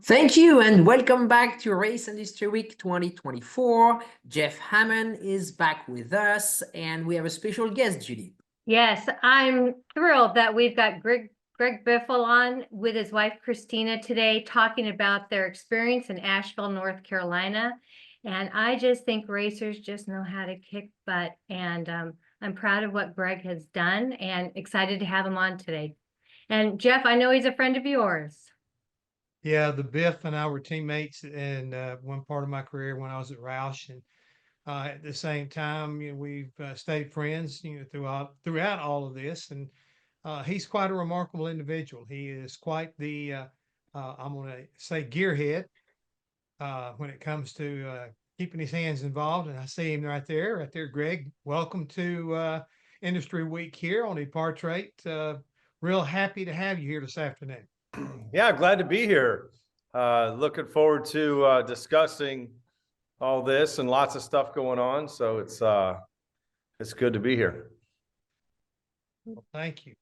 Thank you and welcome back to Race Industry Week 2024. Jeff Hammond is back with us and we have a special guest, Judy. Yes, I'm thrilled that we've got Greg Biffle on with his wife, Christina, today talking about their experience in Asheville, North Carolina. And I just think racers just know how to kick butt. And I'm proud of what Greg has done and excited to have him on today. And Jeff, I know he's a friend of yours. Yeah, the Biff and I were teammates in one part of my career when I was at Roush, and at the same time, we've stayed friends, throughout all of this. And he's quite a remarkable individual. He is quite the I'm going to say gearhead when it comes to keeping his hands involved. And I see him right there. Greg. Welcome to Industry Week here on Epartrade. Real happy to have you here this afternoon. Yeah, glad to be here. Looking forward to discussing all this and lots of stuff going on. So it's good to be here. Well, thank you.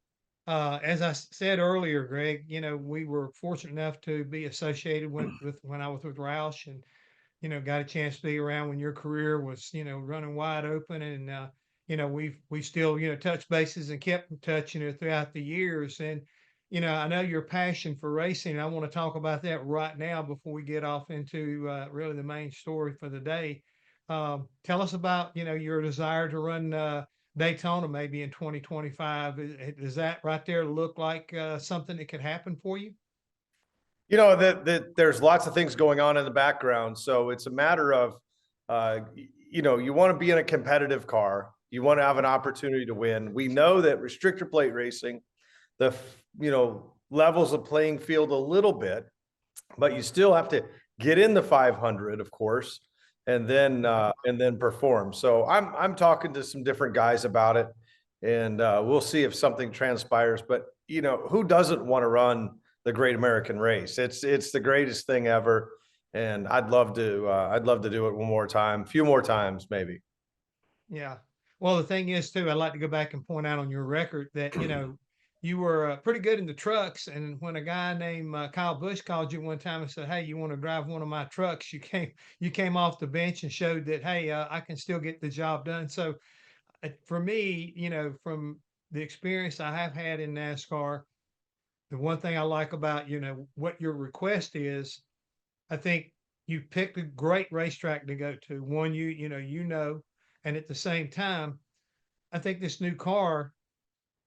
As I said earlier, Greg, we were fortunate enough to be associated with when I was with Roush, and got a chance to be around when your career was running wide open, and we still touched bases and kept in touch throughout the years. And I know your passion for racing. I want to talk about that right now before we get off into really the main story for the day. Tell us about, your desire to run Daytona maybe in 2025. Does that right there look like something that could happen for you? There's lots of things going on in the background. So it's a matter of, you want to be in a competitive car. You want to have an opportunity to win. We know that restrictor plate racing, levels the playing field a little bit, but you still have to get in the 500, of course, and then perform. So I'm talking to some different guys about it, and we'll see if something transpires. But who doesn't want to run the Great American Race? It's the greatest thing ever, and I'd love to do it one more time, a few more times maybe. Yeah. Well, the thing is too, I'd like to go back and point out on your record that you were pretty good in the trucks. And when a guy named Kyle Busch called you one time and said, "Hey, you want to drive one of my trucks?" You came off the bench and showed that, hey, I can still get the job done. So for me, from the experience I have had in NASCAR, the one thing I like about, what your request is, I think you picked a great racetrack to go to. One, and at the same time, I think this new car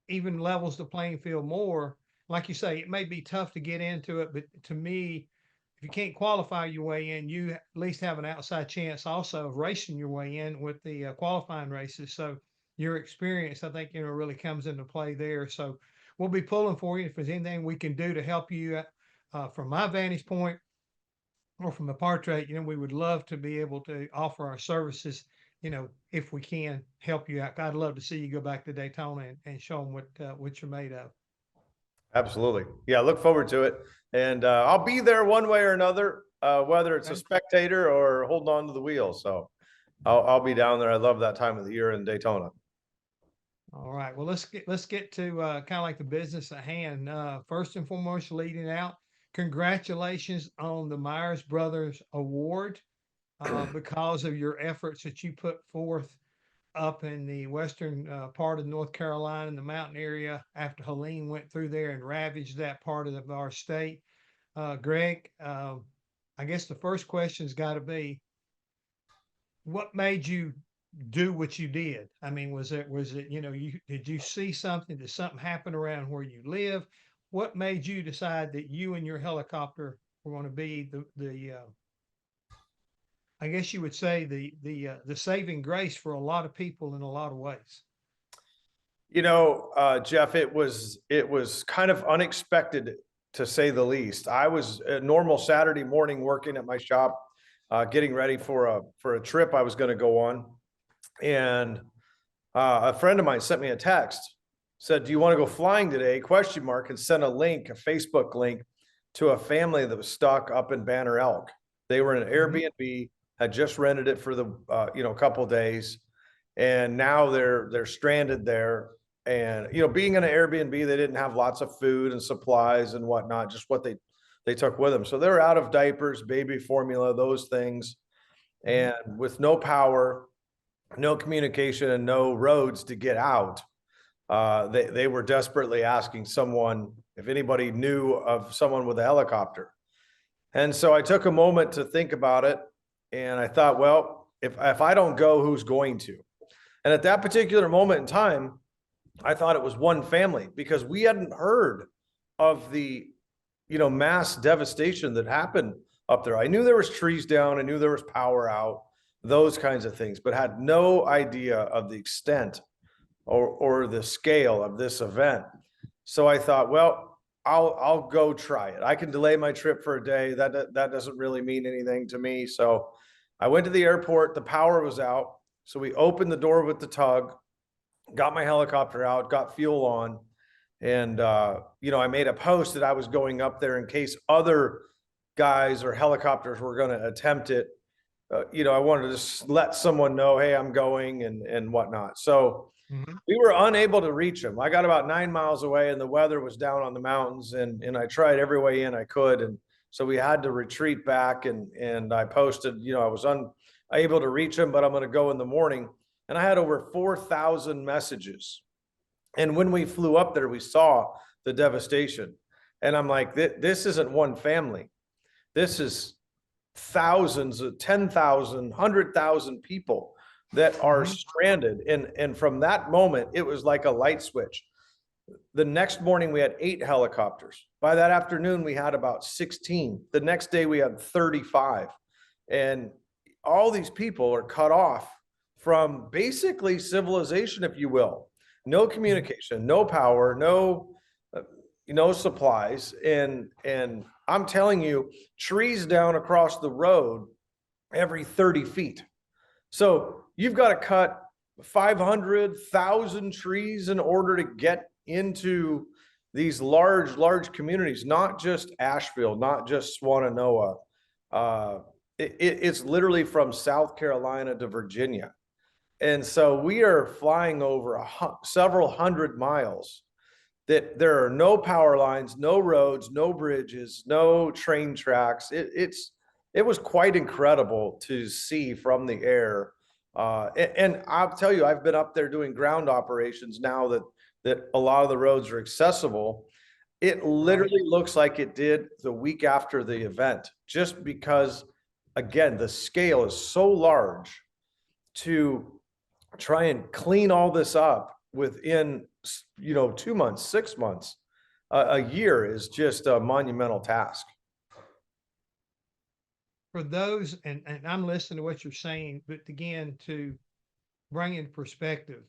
even levels the playing field more. Like you say, it may be tough to get into it, but to me, if you can't qualify your way in, you at least have an outside chance also of racing your way in with the qualifying races. So your experience, I think, really comes into play there. So we'll be pulling for you if there's anything we can do to help you from my vantage point or from Epartrade. We would love to be able to offer our services, if we can help you out. I'd love to see you go back to Daytona and show them what you're made of. Absolutely. Yeah, look forward to it. And I'll be there one way or another, whether it's a spectator or holding on to the wheel. So I'll be down there. I love that time of the year in Daytona. All right. Well, let's get to kind of like the business at hand. First and foremost, leading out, congratulations on the Myers Brothers Award. Because of your efforts that you put forth up in the western part of North Carolina, in the mountain area, after Helene went through there and ravaged that part of our state. Greg, I guess the first question's got to be, what made you do what you did? I mean, was it, did you see something? Did something happen around where you live? What made you decide that you and your helicopter were going to be the I guess you would say the saving grace for a lot of people in a lot of ways? Jeff, it was kind of unexpected, to say the least. I was a normal Saturday morning working at my shop, getting ready for a trip I was going to go on. And a friend of mine sent me a text, said, "Do you want to go flying today?" ? And sent a Facebook link to a family that was stuck up in Banner Elk. They were in an Airbnb, had just rented it for the couple of days, and now they're stranded there. And being in an Airbnb, they didn't have lots of food and supplies and whatnot, just what they they took with them. So they're out of diapers, baby formula, those things. And with no power, no communication, and no roads to get out, they were desperately asking someone if anybody knew of someone with a helicopter. And so I took a moment to think about it, and I thought, well, if I don't go, who's going to? And at that particular moment in time, I thought it was one family, because we hadn't heard of the, mass devastation that happened up there. I knew there was trees down, I knew there was power out, those kinds of things, but had no idea of the extent or the scale of this event. So I thought, well, I'll go try it. I can delay my trip for a day. That doesn't really mean anything to me. So I went to the airport, the power was out. So we opened the door with the tug, got my helicopter out, got fuel on. And, I made a post that I was going up there in case other guys or helicopters were going to attempt it. I wanted to just let someone know, hey, I'm going and whatnot. So we were unable to reach them. I got about 9 miles away, and the weather was down on the mountains, and I tried every way in I could. And so we had to retreat back, and I posted, I was unable to reach them, but I'm going to go in the morning. And I had over 4,000 messages. And when we flew up there, we saw the devastation. And I'm like, this isn't one family. This is thousands of 10,000, 100,000 people that are stranded. And from that moment, it was like a light switch. The next morning, we had 8 helicopters. By that afternoon, we had about 16. The next day, we had 35. And all these people are cut off from basically civilization, if you will. No communication, no power, no supplies. And I'm telling you, trees down across the road every 30 feet. So you've got to cut 500,000 trees in order to get into these large communities, not just Asheville, not just Swannanoa. It's literally from South Carolina to Virginia. And so we are flying over several hundred miles that there are no power lines, no roads, no bridges, no train tracks. It was quite incredible to see from the air. And I'll tell you, I've been up there doing ground operations now that a lot of the roads are accessible. It literally looks like it did the week after the event, just because, again, the scale is so large. To try and clean all this up within 2 months, 6 months, a year is just a monumental task. For those, and I'm listening to what you're saying, but again, to bring in perspective,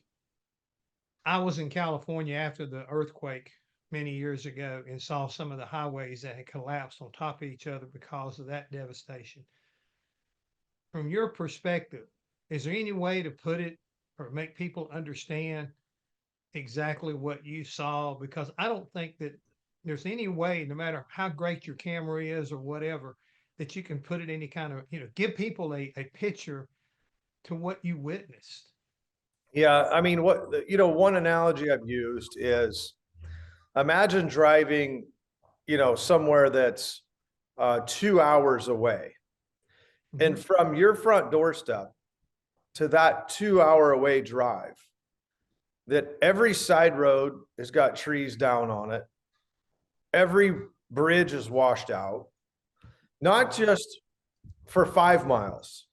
I was in California after the earthquake many years ago and saw some of the highways that had collapsed on top of each other because of that devastation. From your perspective, is there any way to put it or make people understand exactly what you saw? Because I don't think that there's any way, no matter how great your camera is or whatever, that you can put it any kind of, give people a picture to what you witnessed. Yeah. I mean, one analogy I've used is, imagine driving, somewhere that's 2 hours away. And from your front doorstep to that 2 hour away drive, that every side road has got trees down on it. Every bridge is washed out, not just for 5 miles,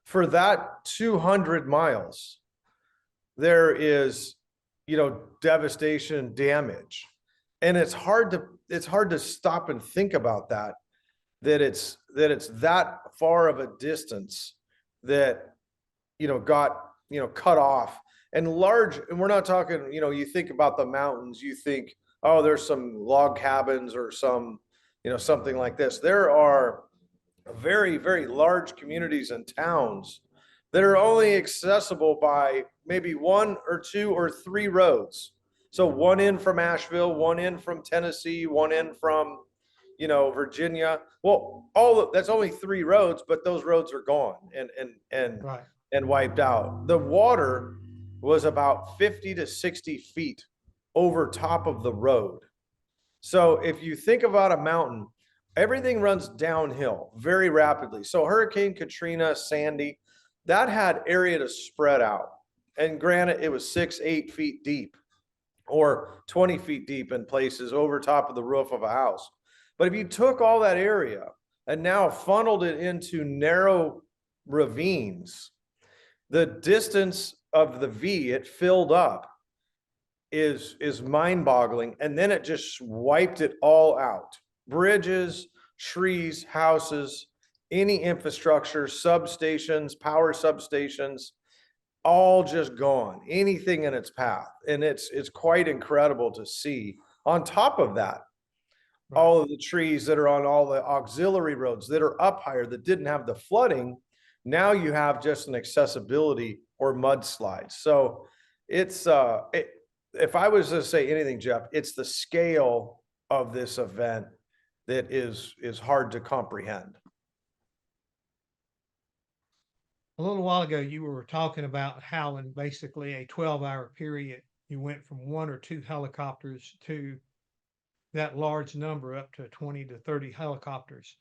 for that 200 miles, there is, devastation, damage. And it's hard to stop and think about that it's that far of a distance that, got, cut off. And we're not talking, you think about the mountains, you think, oh, there's some log cabins or some, something like this. There are very, very large communities and towns that are only accessible by maybe 1 or 2 or 3 roads. So one in from Asheville, one in from Tennessee, one in from, Virginia. Well, that's only 3 roads, but those roads are gone and wiped out. The water was about 50 to 60 feet over top of the road. So if you think about a mountain, everything runs downhill very rapidly. So Hurricane Katrina, Sandy, that had area to spread out. And granted, it was 6-8 feet deep or 20 feet deep in places over top of the roof of a house. But if you took all that area and now funneled it into narrow ravines, the distance of the V it filled up is mind-boggling. And then it just wiped it all out. Bridges, trees, houses, any infrastructure, substations, power substations, all just gone, anything in its path. And it's quite incredible to see. On top of that, all of the trees that are on all the auxiliary roads that are up higher that didn't have the flooding, now you have just an accessibility or mudslide. So it's if I was to say anything, Jeff, it's the scale of this event that is hard to comprehend. A little while ago, you were talking about how in basically a 12-hour period, you went from 1 or 2 helicopters to that large number up to 20 to 30 helicopters.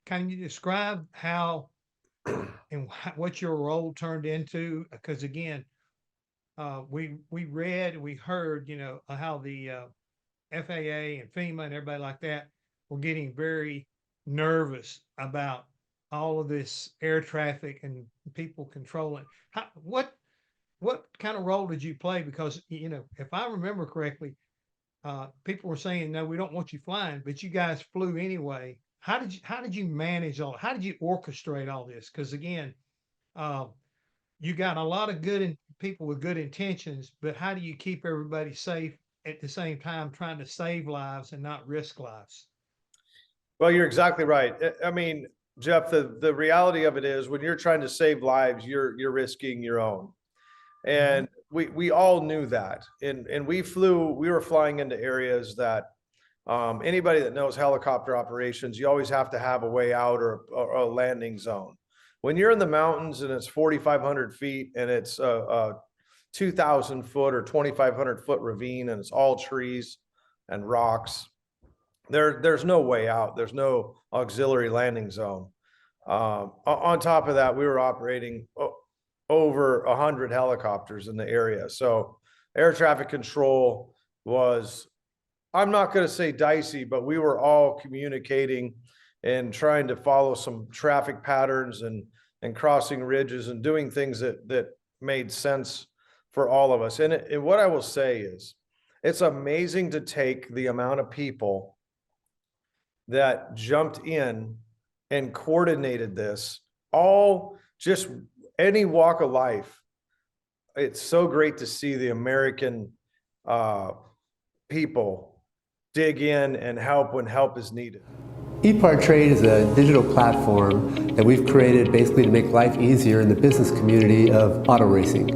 Can you describe how and what your role turned into? Because again, we read, we heard, how the FAA and FEMA and everybody like that were getting very nervous about all of this air traffic and people controlling. What kind of role did you play? Because, if I remember correctly, people were saying, no, we don't want you flying, but you guys flew anyway. How did you manage all? How did you orchestrate all this? Because again, you got a lot of people with good intentions, but how do you keep everybody safe at the same time, trying to save lives and not risk lives? Well, you're exactly right. I mean, Jeff, the reality of it is when you're trying to save lives, you're risking your own. And we all knew that. And we were flying into areas that anybody that knows helicopter operations, you always have to have a way out or a landing zone. When you're in the mountains and it's 4,500 feet and it's a 2,000 foot or 2,500 foot ravine and it's all trees and rocks, there's no way out. There's no auxiliary landing zone. On top of that, we were operating over 100 helicopters in the area. So air traffic control was, I'm not going to say dicey, but we were all communicating and trying to follow some traffic patterns and crossing ridges and doing things that made sense for all of us. And what I will say is, it's amazing to take the amount of people that jumped in and coordinated this, all just any walk of life. It's so great to see the American people dig in and help when help is needed. Epartrade is a digital platform that we've created basically to make life easier in the business community of auto racing.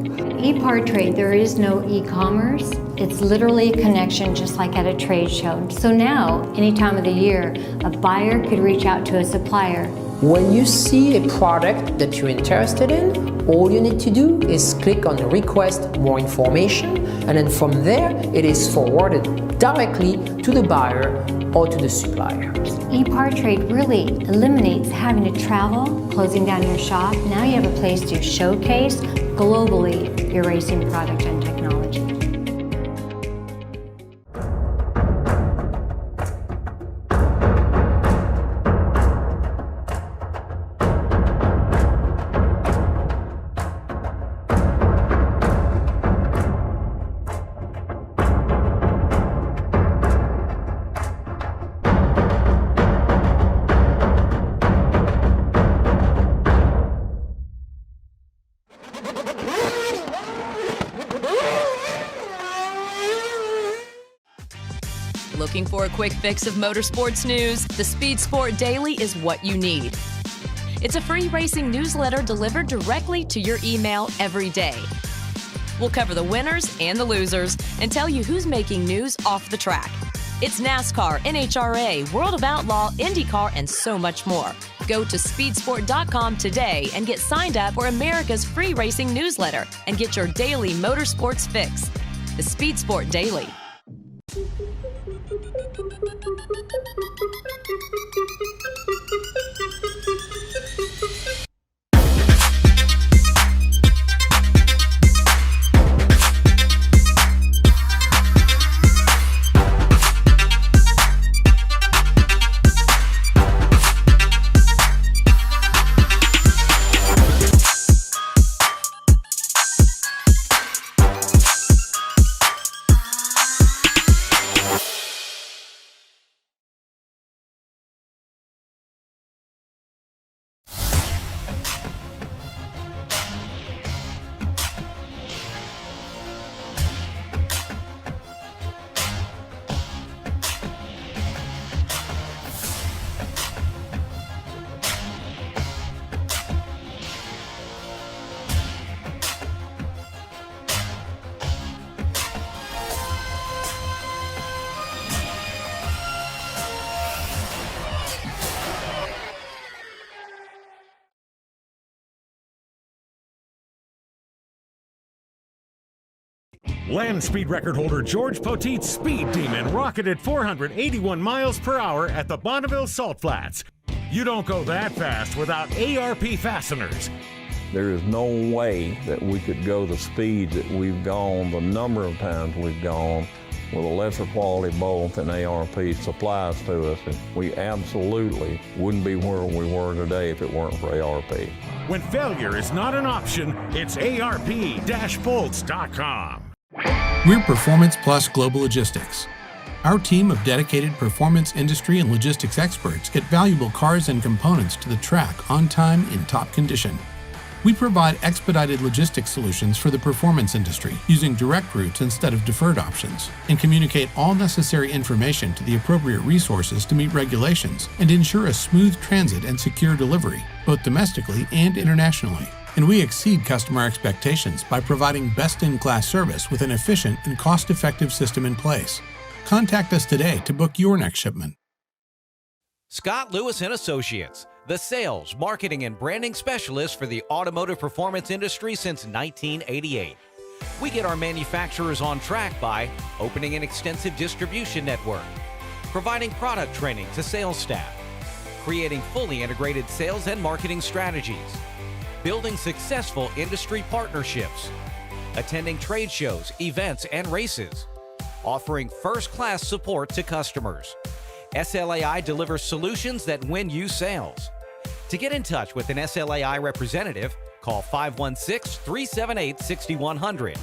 Epartrade, there is no e-commerce. It's literally a connection just like at a trade show. So now, any time of the year, a buyer could reach out to a supplier. When you see a product that you're interested in, all you need to do is click on request more information, and then from there it is forwarded directly to the buyer or to the supplier. Epartrade really eliminates having to travel, closing down your shop. Now you have a place to showcase globally your racing product and technology. Looking for a quick fix of motorsports news? The Speed Sport Daily is what you need. It's a free racing newsletter delivered directly to your email every day. We'll cover the winners and the losers and tell you who's making news off the track. It's NASCAR, NHRA, World of Outlaw, IndyCar, and so much more. Go to speedsport.com today and get signed up for America's free racing newsletter and get your daily motorsports fix. The Speed Sport Daily. Land speed record holder George Poteet's Speed Demon rocketed 481 miles per hour at the Bonneville Salt Flats. You don't go that fast without ARP fasteners. There is no way that we could go the speed that we've gone, the number of times we've gone, with a lesser quality bolt than ARP supplies to us. And we absolutely wouldn't be where we were today if it weren't for ARP. When failure is not an option, it's ARP-bolts.com. We're Performance Plus Global Logistics. Our team of dedicated performance industry and logistics experts get valuable cars and components to the track on time in top condition. We provide expedited logistics solutions for the performance industry using direct routes instead of deferred options, and communicate all necessary information to the appropriate resources to meet regulations and ensure a smooth transit and secure delivery, both domestically and internationally. And we exceed customer expectations by providing best-in-class service with an efficient and cost-effective system in place. Contact us today to book your next shipment. Scott Lewis & Associates, the sales, marketing, and branding specialist for the automotive performance industry since 1988. We get our manufacturers on track by opening an extensive distribution network, providing product training to sales staff, creating fully integrated sales and marketing strategies, building successful industry partnerships, attending trade shows, events, and races, offering first-class support to customers. SLAI delivers solutions that win you sales. To get in touch with an SLAI representative, call 516-378-6100.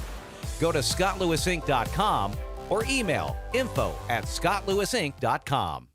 Go to scottlewisinc.com or email info@scottlewisinc.com.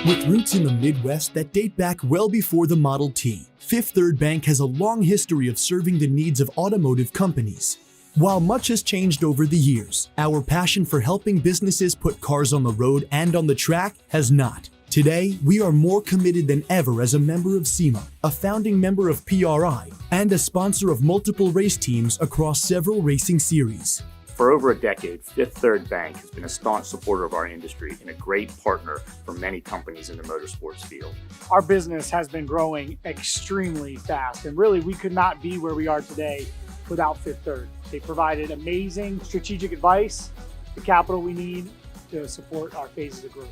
With roots in the Midwest that date back well before the Model T, Fifth Third Bank has a long history of serving the needs of automotive companies. While much has changed over the years, our passion for helping businesses put cars on the road and on the track has not. Today, we are more committed than ever as a member of SEMA, a founding member of PRI, and a sponsor of multiple race teams across several racing series. For over a decade, Fifth Third Bank has been a staunch supporter of our industry and a great partner for many companies in the motorsports field. Our business has been growing extremely fast, and really we could not be where we are today without Fifth Third. They provided amazing strategic advice, the capital we need to support our phases of growth.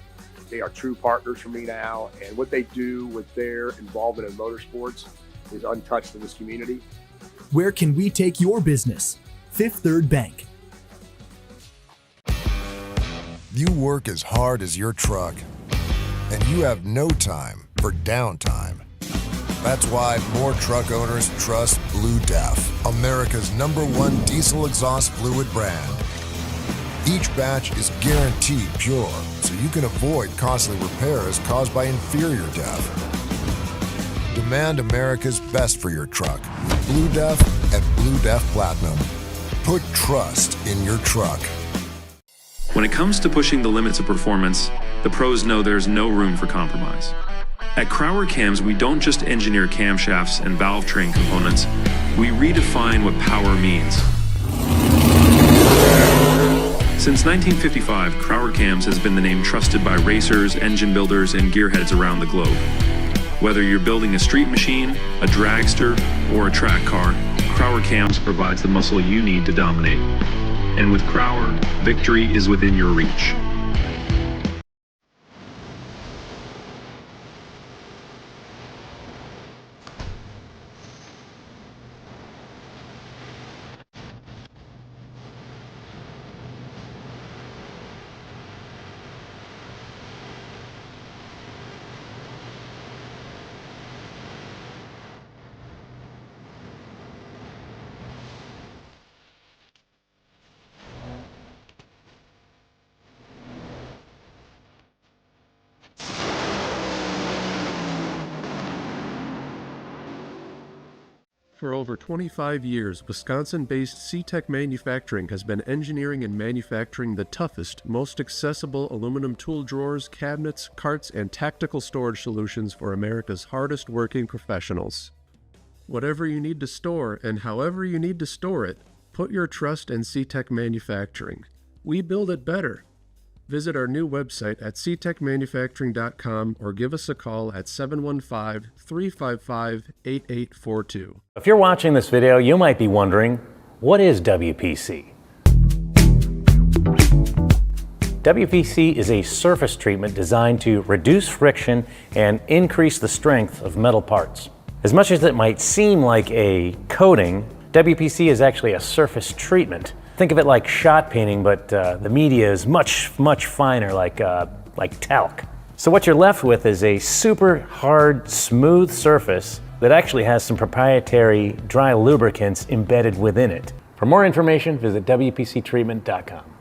They are true partners for me now, and what they do with their involvement in motorsports is untouched in this community. Where can we take your business? Fifth Third Bank. You work as hard as your truck, and you have no time for downtime. That's why more truck owners trust Blue Def, America's #1 diesel exhaust fluid brand. Each batch is guaranteed pure, so you can avoid costly repairs caused by inferior DEF. Demand America's best for your truck. Blue Def and Blue Def Platinum. Put trust in your truck. When it comes to pushing the limits of performance, the pros know there's no room for compromise. At Crower Cams, we don't just engineer camshafts and valve train components, we redefine what power means. Since 1955, Crower Cams has been the name trusted by racers, engine builders, and gearheads around the globe. Whether you're building a street machine, a dragster, or a track car, Crower Cams provides the muscle you need to dominate. And with Crower, victory is within your reach. For over 25 years, Wisconsin-based CTech Manufacturing has been engineering and manufacturing the toughest, most accessible aluminum tool drawers, cabinets, carts, and tactical storage solutions for America's hardest working professionals. Whatever you need to store and however you need to store it, put your trust in CTech Manufacturing. We build it better. Visit our new website at ctechmanufacturing.com or give us a call at 715-355-8842. If you're watching this video, you might be wondering, What is WPC? WPC is a surface treatment designed to reduce friction and increase the strength of metal parts. As much as it might seem like a coating, WPC is actually a surface treatment. Think of it like shot painting, but the media is much finer, like talc. So what you're left with is a super hard, smooth surface that actually has some proprietary dry lubricants embedded within it. For more information, visit WPCtreatment.com.